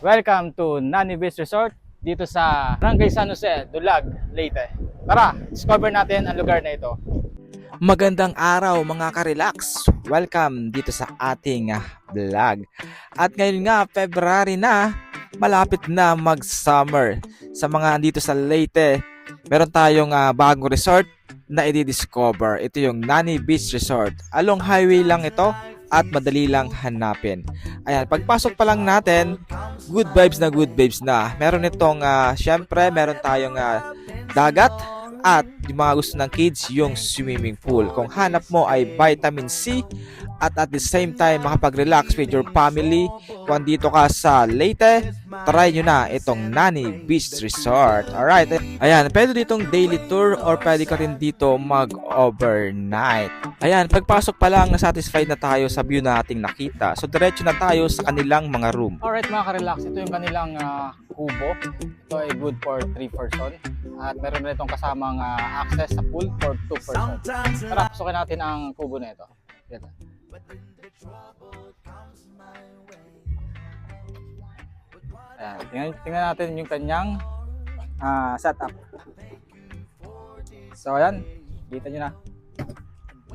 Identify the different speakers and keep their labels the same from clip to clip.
Speaker 1: Welcome to Nani Beach Resort dito sa Barangay San Jose, Dulag, Leyte. Tara, discover natin ang lugar na ito.
Speaker 2: Magandang araw mga ka-relax. Welcome dito sa ating vlog. At ngayon nga, February na, malapit na mag-summer. Sa mga andito sa Leyte, meron tayong bagong resort na i-discover. Ito yung Nani Beach Resort. Along highway lang ito at madali lang hanapin. Ayan, pagpasok pa lang natin, good vibes na good vibes na. Meron itong, syempre, meron tayong dagat at yung mga gusto ng kids, yung swimming pool. Kung hanap mo ay vitamin C at the same time makapag-relax with your family. Kung dito ka sa Leyte, try nyo na itong Nani Beach Resort. Alright, ayan, pwede ditong daily tour or pwede ka rin dito mag-overnight. Ayan, pagpasok pa lang, na-satisfied na tayo sa view na ating nakita. So, diretso na tayo sa kanilang mga room.
Speaker 1: Alright mga ka-relax, ito yung kanilang kubo. Ito ay good for 3 person. At meron rin itong kasamang access sa pool for 2 person. Tara, pasukin natin ang kubo na ito. Yan. Ayan, tingnan natin yung kanyang setup. So ayan, kita nyo na.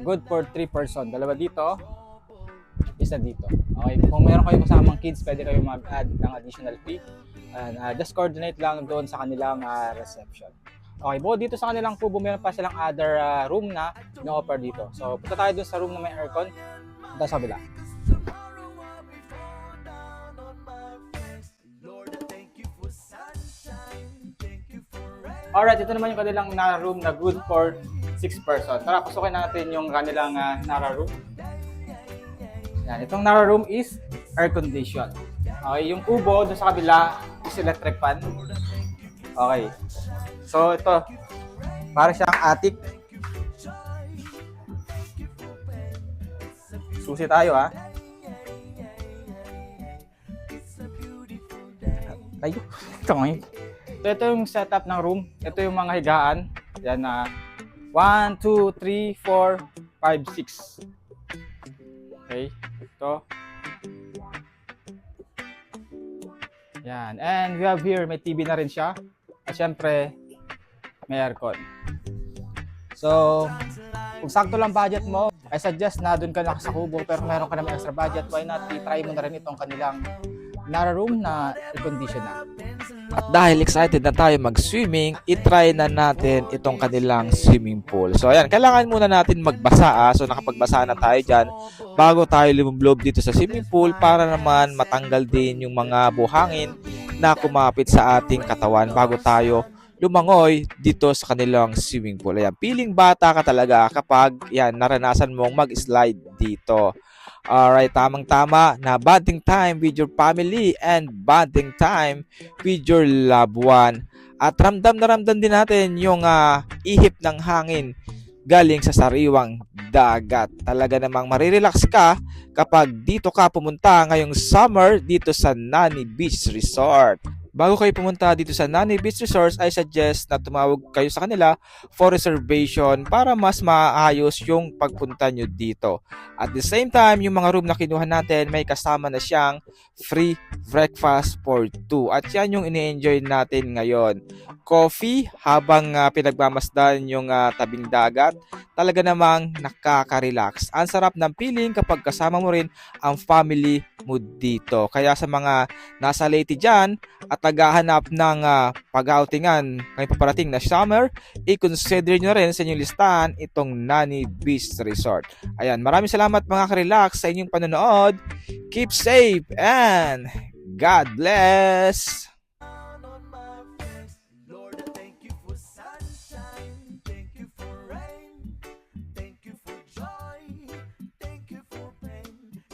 Speaker 1: Good for 3 person. Dalawa dito, isa dito. Okay, kung meron kayo kasamang kids, pwede kayo mag-add ng additional fee. And just coordinate lang doon sa kanilang reception. Okay, bukod dito sa kanilang kubo, meron pa silang other room na na-offer dito. So, punta tayo doon sa room na may aircon. Punta sa kabila. Alright, ito naman yung kanilang Nara room na good for 6 person. Tara, pasukin natin yung kanilang Nara room. Yan, itong Nara room is air condition. Okay, yung kubo doon sa kabila is electric fan. Okay. So ito, para siyang attic. Susi tayo ha. Tayo. Ito yung setup ng room. Ito yung mga higaan. Yan na 1, 2, 3, 4, 5, 6. Okay, ito. Yan. And we have here, may TV na rin siya. At syempre, may aircon. So, kung sakto lang budget mo, I suggest na doon ka na sa kubo. Pero kung meron ka naman extra budget, why not i-try mo na rin itong kanilang Nara room na i-condition na.
Speaker 2: At dahil excited na tayo mag-swimming, itry na natin itong kanilang swimming pool. So ayan, kailangan muna natin magbasa. So nakapagbasa na tayo dyan bago tayo lumublob dito sa swimming pool para naman matanggal din yung mga buhangin na kumapit sa ating katawan bago tayo lumangoy dito sa kanilang swimming pool. Ayan, feeling bata ka talaga kapag yan, naranasan mong mag-slide dito. Alright, tamang-tama na bonding time with your family and bonding time with your loved one. At ramdam na ramdam din natin yung ihip ng hangin galing sa sariwang dagat. Talaga namang marirelax ka kapag dito ka pumunta ngayong summer dito sa Nani Beach Resort. Bago kayo pumunta dito sa Nani Beach Resort, I suggest na tumawag kayo sa kanila for reservation para mas maayos yung pagpunta nyo dito. At the same time, yung mga room na kinuha natin, may kasama na siyang free breakfast for 2. At yan yung ini-enjoy natin ngayon. Coffee habang pinagmamasdan yung tabing dagat. Talaga namang nakaka-relax. Ang sarap ng feeling kapag kasama mo rin ang family mo dito. Kaya sa mga nasa Leyte dyan at naghahanap ng pag-outingan ngayong paparating na summer, i-consider nyo rin sa inyong listahan itong Nani Beach Resort. Ayan, maraming salamat mga ka-relax sa inyong panonood. Keep safe and God bless!